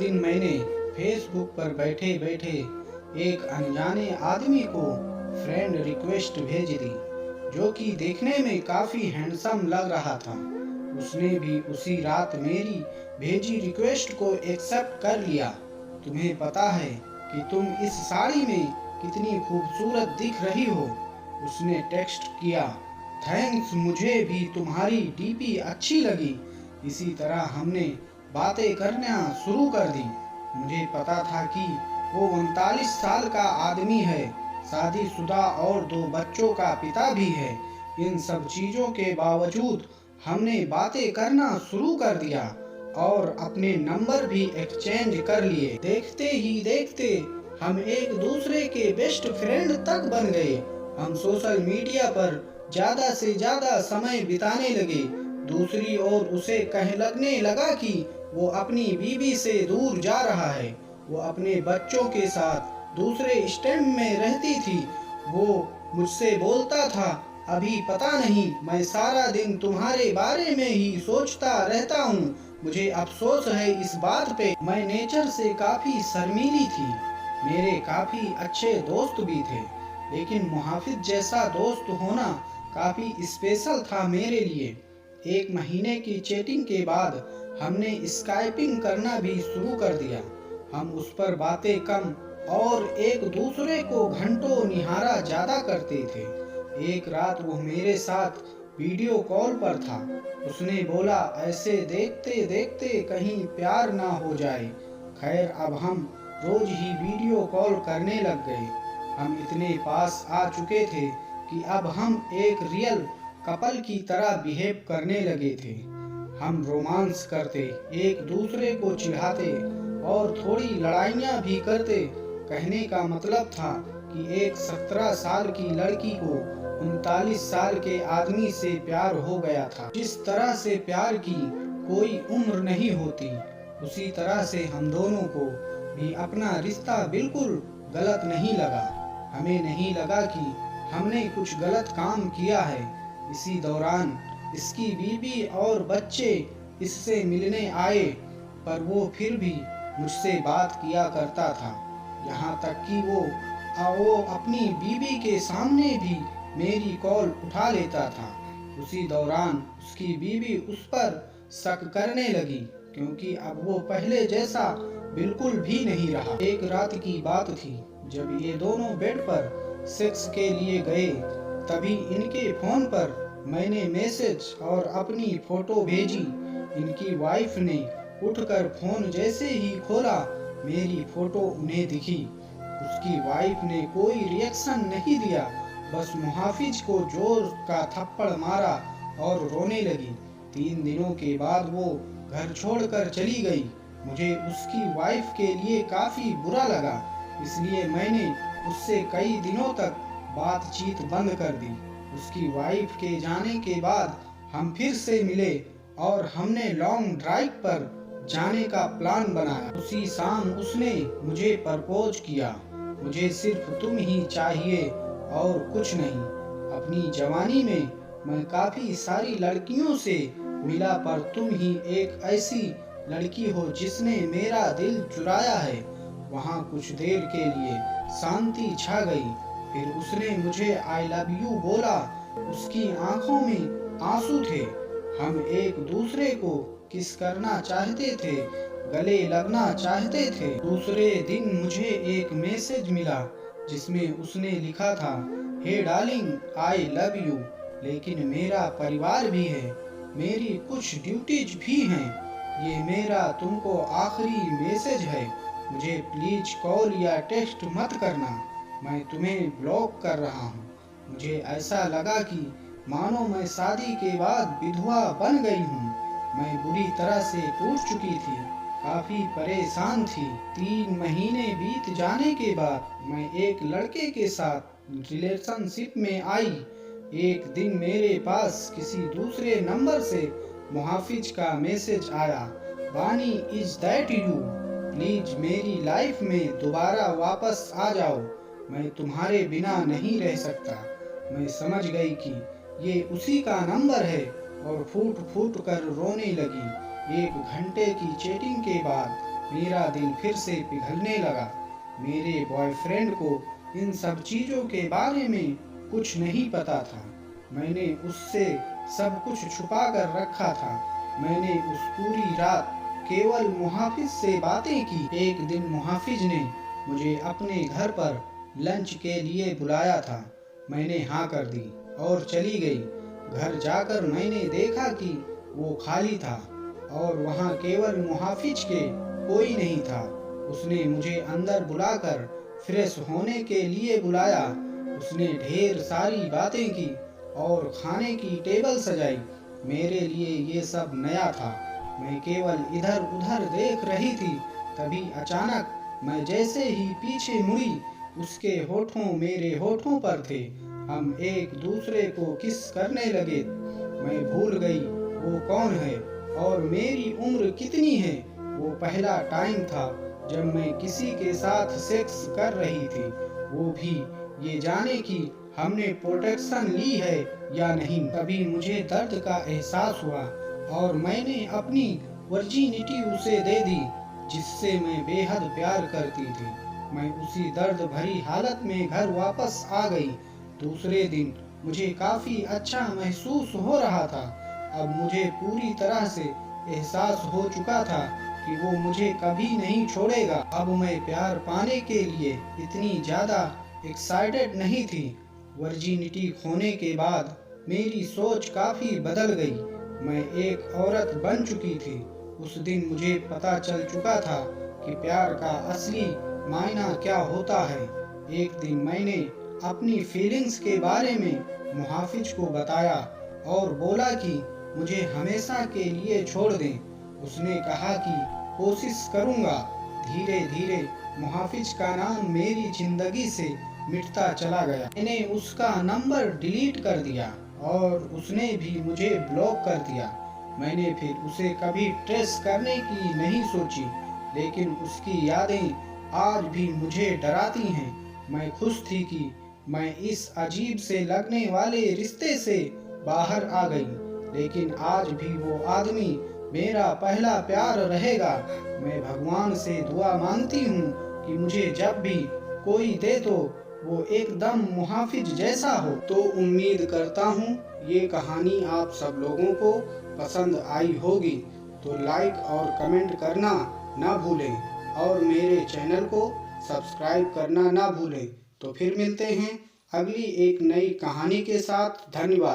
दिन मैंने फेसबुक पर बैठे बैठे एक अनजाने आदमी को फ्रेंड रिक्वेस्ट भेज दी, जो कि देखने में काफ़ी हैंडसम लग रहा था। उसने भी उसी रात मेरी भेजी रिक्वेस्ट को एक्सेप्ट कर लिया। तुम्हें पता है कि तुम इस साड़ी में कितनी खूबसूरत दिख रही हो, उसने टेक्स्ट किया। थैंक्स, मुझे भी तुम्हारी डीपी अच्छी लगी। इसी तरह हमने बातें करना शुरू कर दी। मुझे पता था कि वो 39 साल का आदमी है, शादीशुदा और 2 बच्चों का पिता भी है। इन सब चीज़ों के बावजूद हमने बातें करना शुरू कर दिया और अपने नंबर भी एक्सचेंज कर लिए। देखते ही देखते हम एक दूसरे के बेस्ट फ्रेंड तक बन गए। हम सोशल मीडिया पर ज़्यादा से ज़्यादा समय बिताने लगे। दूसरी ओर उसे कह लगने लगा कि वो अपनी बीवी से दूर जा रहा है। वो अपने बच्चों के साथ दूसरे स्टेट में रहती थी। वो मुझसे बोलता था, अभी पता नहीं, मैं सारा दिन तुम्हारे बारे में ही सोचता रहता हूँ। मुझे अफसोस है इस बात पे। मैं नेचर से काफ़ी शर्मीली थी। मेरे काफ़ी अच्छे दोस्त भी थे, लेकिन मुहाफिज जैसा दोस्त होना काफ़ी स्पेशल था मेरे लिए। 1 महीने की चैटिंग के बाद हमने स्काइपिंग करना भी शुरू कर दिया। हम उस पर बातें कम और एक दूसरे को घंटों निहारा ज़्यादा करते थे। एक रात वो मेरे साथ वीडियो कॉल पर था। उसने बोला, ऐसे देखते देखते कहीं प्यार ना हो जाए। खैर, अब हम रोज ही वीडियो कॉल करने लग गए। हम इतने पास आ चुके थे कि अब हम एक रियल कपल की तरह बिहेव करने लगे थे। हम रोमांस करते, एक दूसरे को चिढ़ाते और थोड़ी लड़ाइयाँ भी करते। कहने का मतलब था कि एक 17 साल की लड़की को 39 साल के आदमी से प्यार हो गया था। जिस तरह से प्यार की कोई उम्र नहीं होती, उसी तरह से हम दोनों को भी अपना रिश्ता बिल्कुल गलत नहीं लगा। हमें नहीं लगा कि हमने कुछ गलत काम किया है। इसी दौरान इसकी बीवी और बच्चे इससे मिलने आए, पर वो फिर भी मुझसे बात किया करता था। यहाँ तक कि वो अपनी बीवी के सामने भी मेरी कॉल उठा लेता था। उसी दौरान उसकी बीवी उस पर शक करने लगी, क्योंकि अब वो पहले जैसा बिल्कुल भी नहीं रहा। एक रात की बात थी, जब ये दोनों बेड पर सेक्स के लिए गए, तभी इनके फ़ोन पर मैंने मैसेज और अपनी फ़ोटो भेजी। इनकी वाइफ ने उठकर फ़ोन जैसे ही खोला, मेरी फ़ोटो उन्हें दिखी। उसकी वाइफ ने कोई रिएक्शन नहीं दिया, बस मुहाफिज को जोर का थप्पड़ मारा और रोने लगी। 3 दिनों के बाद वो घर छोड़कर चली गई। मुझे उसकी वाइफ के लिए काफ़ी बुरा लगा, इसलिए मैंने उससे कई दिनों तक बातचीत बंद कर दी। उसकी वाइफ के जाने के बाद हम फिर से मिले और हमने लॉन्ग ड्राइव पर जाने का प्लान बनाया। उसी शाम उसने मुझे प्रपोज किया। मुझे सिर्फ तुम ही चाहिए और कुछ नहीं। अपनी जवानी में मैं काफ़ी सारी लड़कियों से मिला, पर तुम ही एक ऐसी लड़की हो जिसने मेरा दिल चुराया है। वहाँ कुछ देर के लिए शांति छा गई। फिर उसने मुझे आई लव यू बोला। उसकी आंखों में आंसू थे। हम एक दूसरे को किस करना चाहते थे, गले लगना चाहते थे। दूसरे दिन मुझे एक मैसेज मिला जिसमें उसने लिखा था, हे डार्लिंग, आई लव यू, लेकिन मेरा परिवार भी है, मेरी कुछ ड्यूटीज भी हैं। ये मेरा तुमको आखिरी मैसेज है। मुझे प्लीज कॉल या टेक्स्ट मत करना, मैं तुम्हें ब्लॉक कर रहा हूँ। मुझे ऐसा लगा कि मानो मैं शादी के बाद विधवा बन गई हूँ। मैं बुरी तरह से टूट चुकी थी, काफ़ी परेशान थी। 3 महीने बीत जाने के बाद मैं एक लड़के के साथ रिलेशनशिप में आई। एक दिन मेरे पास किसी दूसरे नंबर से मुहाफिज का मैसेज आया, बानी, इज दैट यू? प्लीज मेरी लाइफ में दोबारा वापस आ जाओ, मैं तुम्हारे बिना नहीं रह सकता। मैं समझ गई कि ये उसी का नंबर है और फूट फूट कर रोने लगी। 1 घंटे की चैटिंग के बाद मेरा दिल फिर से पिघलने लगा। मेरे बॉयफ्रेंड को इन सब चीज़ों के बारे में कुछ नहीं पता था। मैंने उससे सब कुछ छुपा कर रखा था। मैंने उस पूरी रात केवल मुहाफिज से बातें की। एक दिन मुहाफिज ने मुझे अपने घर पर लंच के लिए बुलाया था। मैंने हाँ कर दी और चली गई। घर जाकर मैंने देखा कि वो खाली था और वहाँ केवल मुहाफिज के कोई नहीं था। उसने मुझे अंदर बुलाकर फ्रेश होने के लिए बुलाया। उसने ढेर सारी बातें की और खाने की टेबल सजाई। मेरे लिए ये सब नया था। मैं केवल इधर उधर देख रही थी। तभी अचानक मैं जैसे ही पीछे मुड़ी, उसके होठों मेरे होठों पर थे। हम एक दूसरे को किस करने लगे। मैं भूल गई वो कौन है और मेरी उम्र कितनी है। वो पहला टाइम था जब मैं किसी के साथ सेक्स कर रही थी, वो भी ये जाने कि हमने प्रोटेक्शन ली है या नहीं। तभी मुझे दर्द का एहसास हुआ और मैंने अपनी वर्जिनिटी उसे दे दी, जिससे मैं बेहद प्यार करती थी। मैं उसी दर्द भरी हालत में घर वापस आ गई। दूसरे दिन मुझे काफ़ी अच्छा महसूस हो रहा था। अब मुझे पूरी तरह से एहसास हो चुका था कि वो मुझे कभी नहीं छोड़ेगा। अब मैं प्यार पाने के लिए इतनी ज़्यादा एक्साइटेड नहीं थी। वर्जिनिटी खोने के बाद मेरी सोच काफ़ी बदल गई। मैं एक औरत बन चुकी थी। उस दिन मुझे पता चल चुका था कि प्यार का असली मायना क्या होता है। एक दिन मैंने अपनी फीलिंग्स के बारे में मुहाफिज को बताया और बोला कि मुझे हमेशा के लिए छोड़ दें। उसने कहा कि कोशिश करूँगा। धीरे धीरे मुहाफिज का नाम मेरी ज़िंदगी से मिटता चला गया। मैंने उसका नंबर डिलीट कर दिया और उसने भी मुझे ब्लॉक कर दिया। मैंने फिर उसे कभी ट्रेस करने की नहीं सोची, लेकिन उसकी यादें आज भी मुझे डराती हैं। मैं खुश थी कि मैं इस अजीब से लगने वाले रिश्ते से बाहर आ गई, लेकिन आज भी वो आदमी मेरा पहला प्यार रहेगा। मैं भगवान से दुआ मांगती हूँ कि मुझे जब भी कोई दे तो वो एकदम मुहाफिज जैसा हो। तो उम्मीद करता हूँ ये कहानी आप सब लोगों को पसंद आई होगी। तो लाइक और कमेंट करना ना भूलें और मेरे चैनल को सब्सक्राइब करना ना भूलें। तो फिर मिलते हैं अगली एक नई कहानी के साथ। धन्यवाद।